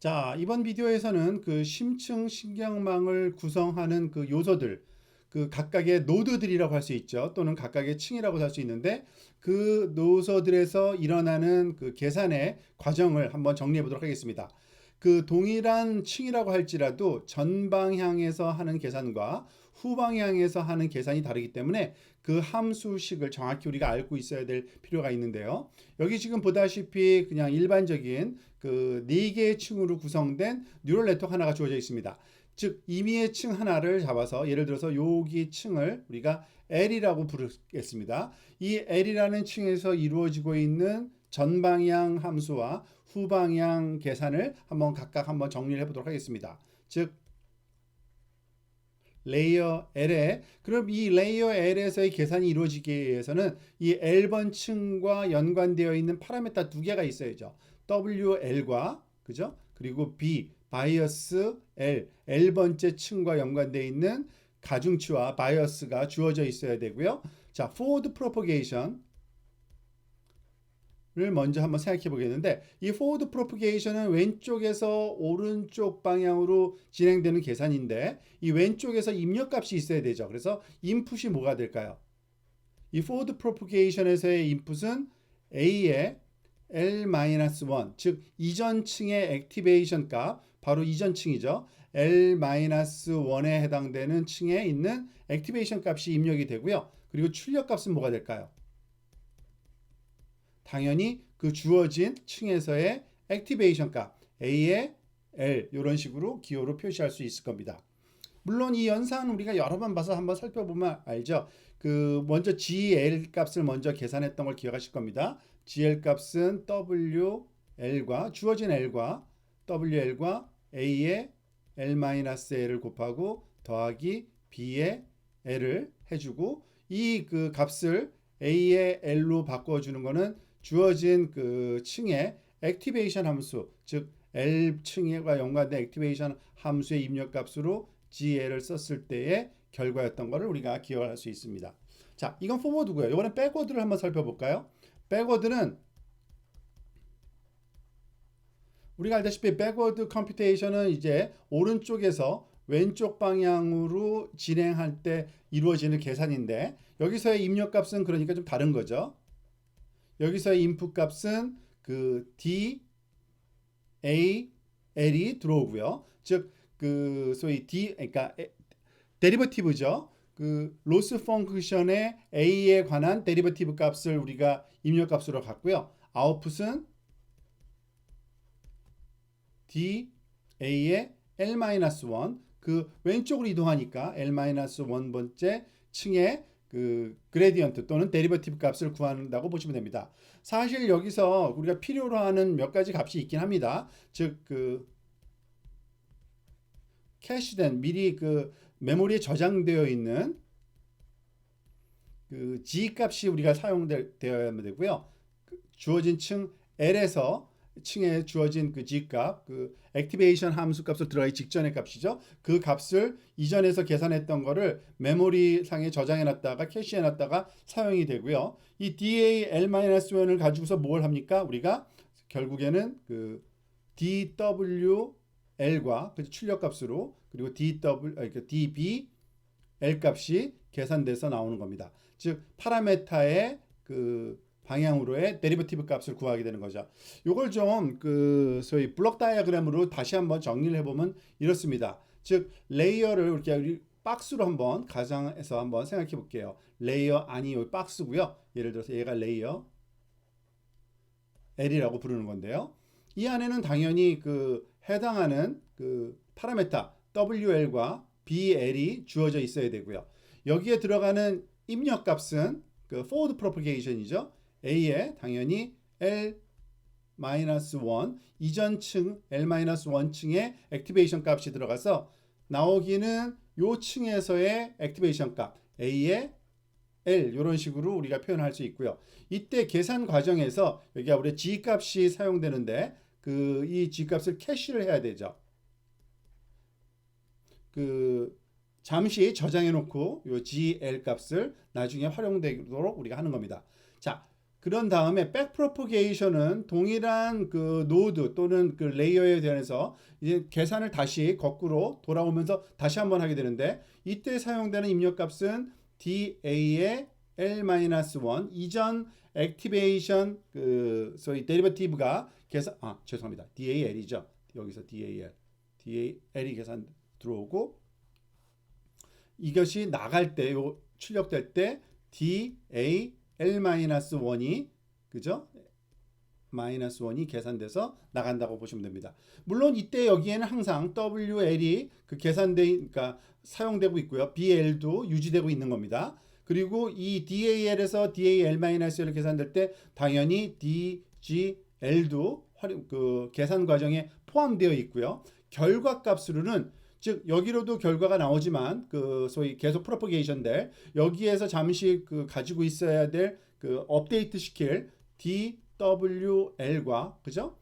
자, 이번 비디오에서는 그 심층 신경망을 구성하는 그 요소들, 그 각각의 노드들이라고 할 수 있죠. 또는 각각의 층이라고 할 수 있는데 그 요소들에서 일어나는 그 계산의 과정을 한번 정리해 보도록 하겠습니다. 그 동일한 층이라고 할지라도 전방향에서 하는 계산과 후방향에서 하는 계산이 다르기 때문에 그 함수식을 정확히 우리가 알고 있어야 될 필요가 있는데요. 여기 지금 보다시피 그냥 일반적인 그 4개의 층으로 구성된 뉴럴 네트워크 하나가 주어져 있습니다. 즉 임의의 층 하나를 잡아서 예를 들어서 여기 층을 우리가 L이라고 부르겠습니다. 이 L이라는 층에서 이루어지고 있는 전방향 함수와 후방향 계산을 각각 한번 정리를 해보도록 하겠습니다. 즉 레이어 L에 그럼 이 레이어 L에서의 계산이 이루어지기 위해서는 이 L번 층과 연관되어 있는 파라미터 두 개가 있어야죠. WL과 그죠? 그리고 B 바이어스 L번째 층과 연관되어 있는 가중치와 바이어스가 주어져 있어야 되고요. 자, forward propagation 를 먼저 한번 생각해 보겠는데 이 forward propagation은 왼쪽에서 오른쪽 방향으로 진행되는 계산인데 이 왼쪽에서 입력값이 있어야 되죠. 그래서 인풋이 뭐가 될까요? 이 forward propagation에서의 인풋은 A의 L-1 즉 이전 층의 액티베이션 값 바로 이전 층이죠. L-1에 해당되는 층에 있는 액티베이션 값이 입력이 되고요. 그리고 출력 값은 뭐가 될까요? 당연히 그 주어진 층에서의 액티베이션 값 A의 L 이런 식으로 기호로 표시할 수 있을 겁니다. 물론 이 연산은 우리가 여러 번 봐서 한번 살펴보면 알죠. 그 먼저 GL 값을 먼저 계산했던 걸 기억하실 겁니다. GL 값은 WL과 주어진 L과 WL과 A의 L-L을 곱하고 더하기 B의 L을 해주고 이 그 값을 A의 L로 바꿔주는 거는 주어진 그 층의 액티베이션 함수, 즉 L층과 연관된 액티베이션 함수의 입력값으로 GL을 썼을 때의 결과였던 것을 우리가 기억할 수 있습니다. 자, 이건 포워드고요. 이번엔 백워드를 한번 살펴볼까요? 백워드는 우리가 알다시피 백워드 컴퓨테이션은 이제 오른쪽에서 왼쪽 방향으로 진행할 때 이루어지는 계산인데 여기서의 입력값은 그러니까 좀 다른 거죠. 여기서의 인풋 값은 그 D, A, L이 들어오고요. 즉 그 소위 D 그러니까 데리버티브죠. 그 로스 펑크션의 A에 관한 데리버티브 값을 우리가 입력 값으로 갖고요. 아웃풋은 D, A의 L-1 그 왼쪽으로 이동하니까 L-1번째 층의 그 그레디언트 또는 데리버티브 값을 구한다고 보시면 됩니다. 사실 여기서 우리가 필요로 하는 몇 가지 값이 있긴 합니다. 즉 그 캐시된 미리 그 메모리에 저장되어 있는 그 G 값이 우리가 사용되어야 되고요. 주어진 층 L에서 층에 주어진 그 G 값, 그 액티베이션 함수 값으로 들어가기 직전의 값이죠. 그 값을 이전에서 계산했던 거를 메모리 상에 저장해 놨다가 캐시해 놨다가 사용이 되고요. 이 DAL-1을 가지고서 뭘 합니까? 우리가 결국에는 그 DWL과 그 출력 값으로 그리고 DB L 값이 계산돼서 나오는 겁니다. 즉 파라메타의 그 방향으로의 데리버티브 값을 구하게 되는 거죠. 요걸 좀 그 소위 블록 다이어그램으로 다시 한번 정리를 해보면 이렇습니다. 즉 레이어를 이렇게 박스로 한번 가정해서 한번 생각해 볼게요. 레이어 안이 요 박스고요. 예를 들어서 얘가 레이어 L이라고 부르는 건데요. 이 안에는 당연히 그 해당하는 그 파라메타 WL과 BL이 주어져 있어야 되고요. 여기에 들어가는 입력 값은 그 forward propagation이죠. A에 당연히 L-1 이전 층 L-1 층의 액티베이션 값이 들어가서 나오기는 요 층에서의 액티베이션 값 A의 L 이런 식으로 우리가 표현할 수 있고요. 이때 계산 과정에서 여기가 우리 G 값이 사용되는데 그 이 G 값을 캐시를 해야 되죠. 그 잠시 저장해 놓고 요 GL 값을 나중에 활용되도록 우리가 하는 겁니다. 자, 그런 다음에 백프로포게이션은 동일한 그 노드 또는 그 레이어에 대해서 이제 계산을 다시 거꾸로 돌아오면서 다시 한번 하게 되는데, 이때 사용되는 입력값은 DA의 L-1 이전 액티베이션 그 소위 데리버티브가 계산 죄송합니다. DAL이죠. 여기서 DAL이 계산 들어오고, 이것이 나갈 때 요 출력될 때 DAL-1이 그죠? -1이 계산돼서 나간다고 보시면 됩니다. 물론 이때 여기에는 항상 WL이 그 그러니까 사용되고 있고요. BL도 유지되고 있는 겁니다. 그리고 이 DAL에서 DAL-1을 계산될 때 당연히 DGL도 그 계산 과정에 포함되어 있고요. 결과값으로는 즉 여기로도 결과가 나오지만 그 소위 계속 프로포게이션 될 여기에서 잠시 그 가지고 있어야 될 그 업데이트 시킬 DWL과 그죠?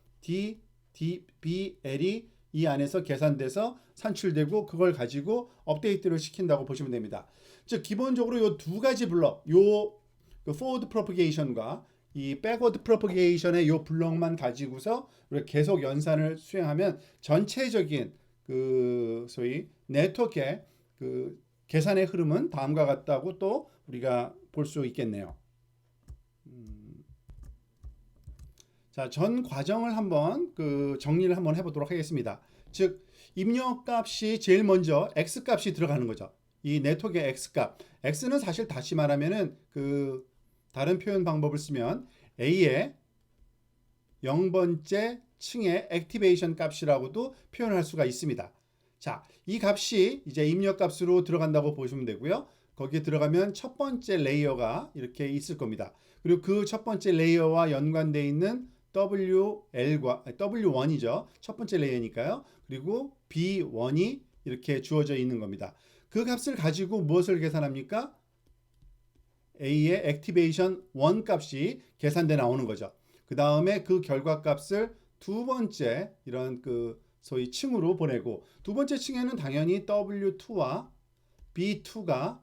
DBL이 이 안에서 계산돼서 산출되고 그걸 가지고 업데이트를 시킨다고 보시면 됩니다. 즉 기본적으로 요 두 가지 블럭, 그 forward propagation과 이 backward propagation의 요 블럭만 가지고서 우리가 계속 연산을 수행하면 전체적인 그 소위 네트워크의 그 계산의 흐름은 다음과 같다고 또 우리가 볼 수 있겠네요. 자, 전 과정을 한번 그 정리를 한번 해보도록 하겠습니다. 즉 입력값이 제일 먼저 x 값이 들어가는 거죠. 이 네트워크의 x 값. x는 사실 다시 말하면은 그 다른 표현 방법을 쓰면 a의 0번째 층의 액티베이션 값이라고도 표현할 수가 있습니다. 자, 이 값이 이제 입력값으로 들어간다고 보시면 되고요. 거기에 들어가면 첫 번째 레이어가 이렇게 있을 겁니다. 그리고 그 첫 번째 레이어와 연관되어 있는 W1이죠. 첫 번째 레이어니까요. 그리고 B1이 이렇게 주어져 있는 겁니다. 그 값을 가지고 무엇을 계산합니까? A의 액티베이션 1 값이 계산돼 나오는 거죠. 그 다음에 그 결과값을 두 번째 이런 그 소위 층으로 보내고, 두 번째 층에는 당연히 W2와 B2가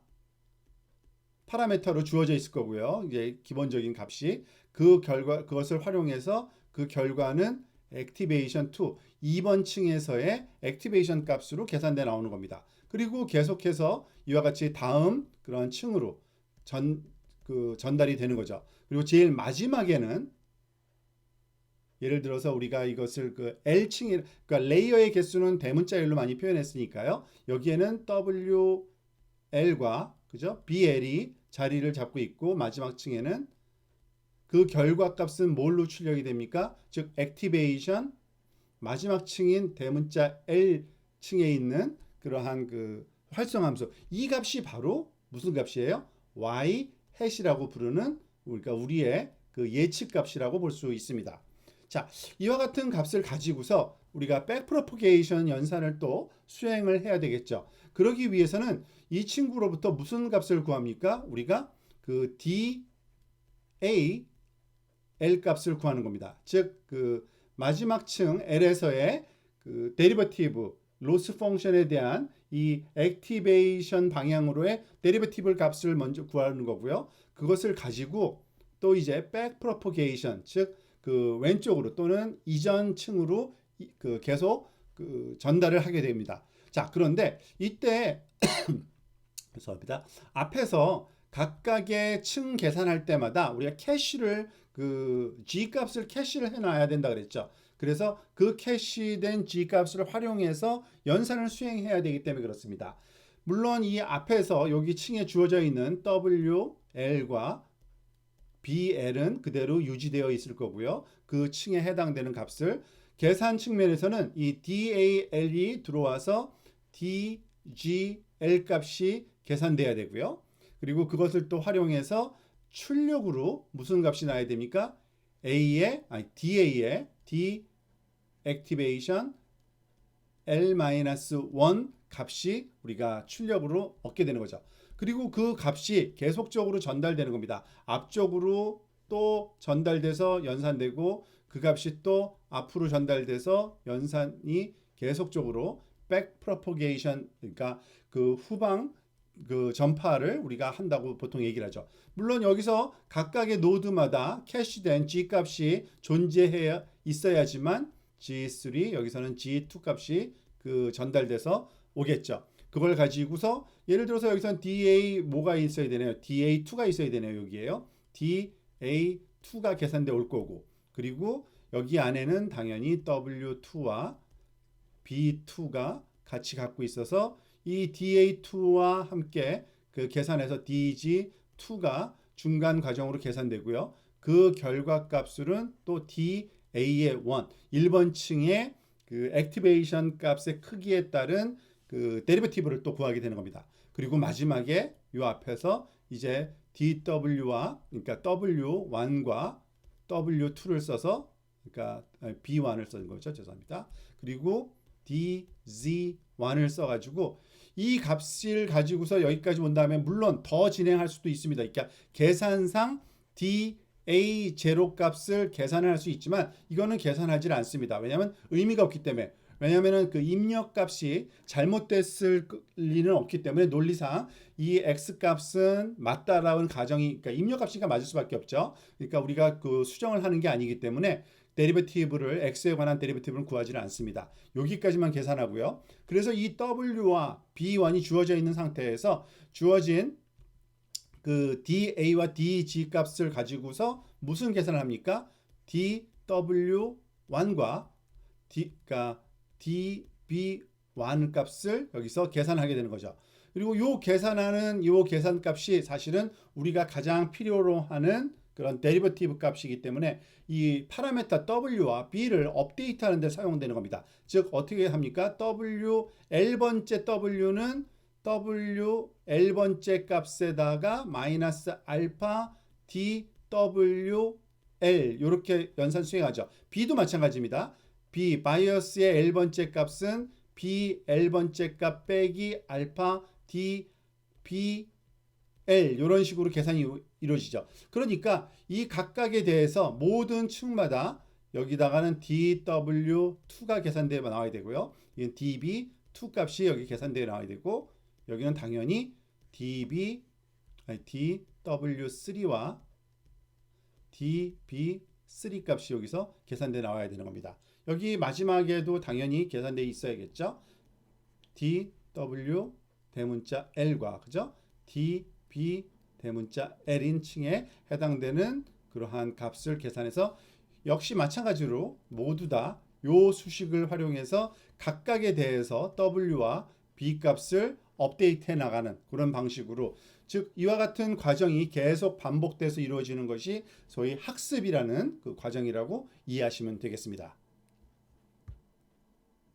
파라미터로 주어져 있을 거고요. 이제 기본적인 값이 그것을 활용해서 그 결과는 액티베이션 2, 2번 층에서의 액티베이션 값으로 계산돼 나오는 겁니다. 그리고 계속해서 이와 같이 다음 그런 층으로 전달이 되는 거죠. 그리고 제일 마지막에는 예를 들어서 우리가 이것을 그 L층이, 그러니까 레이어의 개수는 대문자 1로 많이 표현했으니까요. 여기에는 WL과 그죠? BL이 자리를 잡고 있고, 마지막 층에는 그 결과값은 뭘로 출력이 됩니까? 즉 액티베이션 마지막 층인 대문자 L층에 있는 그러한 그 활성함수, 이 값이 바로 무슨 값이에요? Y 햇이라고 부르는 그러니까 우리의 그 예측 값이라고 볼 수 있습니다. 자, 이와 같은 값을 가지고서 우리가 백프로포게이션 연산을 또 수행을 해야 되겠죠. 그러기 위해서는 이 친구로부터 무슨 값을 구합니까? 우리가 그 DAL 값을 구하는 겁니다. 즉 그 마지막 층 L에서의 그 데리버티브 로스 펑션에 대한 이 액티베이션 방향으로의 데리버티브 값을 먼저 구하는 거고요. 그것을 가지고 또 이제 백프로포게이션, 즉 그 왼쪽으로 또는 이전 층으로 그 계속 그 전달을 하게 됩니다. 자, 그런데 이때 죄송합니다. 앞에서 각각의 층 계산할 때마다 우리가 캐시를 그 G 값을 캐시를 해놔야 된다 그랬죠. 그래서 그 캐시된 G 값을 활용해서 연산을 수행해야 되기 때문에 그렇습니다. 물론 이 앞에서 여기 층에 주어져 있는 WL과 BL은 그대로 유지되어 있을 거고요. 그 층에 해당되는 값을 계산 측면에서는 이 DAL이 들어와서 DGL 값이 계산돼야 되고요. 그리고 그것을 또 활용해서 출력으로 무슨 값이 나야 됩니까? DA의 D 액티베이션 L-1 값이 우리가 출력으로 얻게 되는 거죠. 그리고 그 값이 계속적으로 전달되는 겁니다. 앞쪽으로 또 전달돼서 연산되고, 그 값이 또 앞으로 전달돼서 연산이 계속적으로 백프로포게이션, 그러니까 그 후방 그 전파를 우리가 한다고 보통 얘기를 하죠. 물론 여기서 각각의 노드마다 캐시된 G 값이 존재해 있어야지만 G3 여기서는 G2 값이 그 전달돼서 오겠죠. 그걸 가지고서 예를 들어서 여기서는 DA 뭐가 있어야 되네요. DA2가 있어야 되네요. 여기에요. DA2가 계산돼 올 거고, 그리고 여기 안에는 당연히 W2와 B2가 같이 갖고 있어서 이 DA2와 함께 그 계산해서 DG2가 중간 과정으로 계산되고요. 그 결과 값은 또 DA의 1번 층의 그 액티베이션 값의 크기에 따른 그 데리베티브를 또 구하게 되는 겁니다. 그리고 마지막에 이 앞에서 이제 DW와 그러니까 W1과 W2를 써서 그러니까 B1을 쓴 거죠. 죄송합니다. 그리고 DZ1을 써가지고 이 값을 가지고서 여기까지 온 다음에 물론 더 진행할 수도 있습니다. 그러니까 계산상 DA0 값을 계산을 할 수 있지만 이거는 계산하지 않습니다. 왜냐하면 의미가 없기 때문에. 왜냐하면 그 입력 값이 잘못됐을 리는 없기 때문에 논리상 이 x 값은 맞다라는 가정이, 그러니까 입력 값이니까 맞을 수밖에 없죠. 그러니까 우리가 그 수정을 하는 게 아니기 때문에 데리베티브를 x에 관한 데리베티브를 구하지는 않습니다. 여기까지만 계산하고요. 그래서 이 w와 b1이 주어져 있는 상태에서 주어진 그 da와 dg 값을 가지고서 무슨 계산을 합니까? dw1과 그러니까 db1 값을 여기서 계산하게 되는 거죠. 그리고 요 계산하는 요 계산 값이 사실은 우리가 가장 필요로 하는 그런 데리버티브 값이기 때문에 이 파라메타 W와 B를 업데이트하는 데 사용되는 겁니다. 즉 어떻게 합니까? L번째 W는 L번째 값에다가 마이너스 알파 DWL 이렇게 연산 수행하죠. B도 마찬가지입니다. B 바이어스의 L번째 값은 B L번째 값 빼기 알파 DB 이런 식으로 계산이 이루어지죠. 그러니까 이 각각에 대해서 모든 층마다 여기다가는 DW2가 계산되어 나와야 되고요. 이건 DB2 값이 여기 계산되어 나와야 되고, 여기는 당연히 DW3와 DB3 값이 여기서 계산되어 나와야 되는 겁니다. 여기 마지막에도 당연히 계산되어 있어야겠죠. DW 대문자 L과 그죠? DB 대문자 L인 층에 해당되는 그러한 값을 계산해서 역시 마찬가지로 모두 다 요 수식을 활용해서 각각에 대해서 W와 B 값을 업데이트해 나가는 그런 방식으로, 즉 이와 같은 과정이 계속 반복돼서 이루어지는 것이 소위 학습이라는 그 과정이라고 이해하시면 되겠습니다.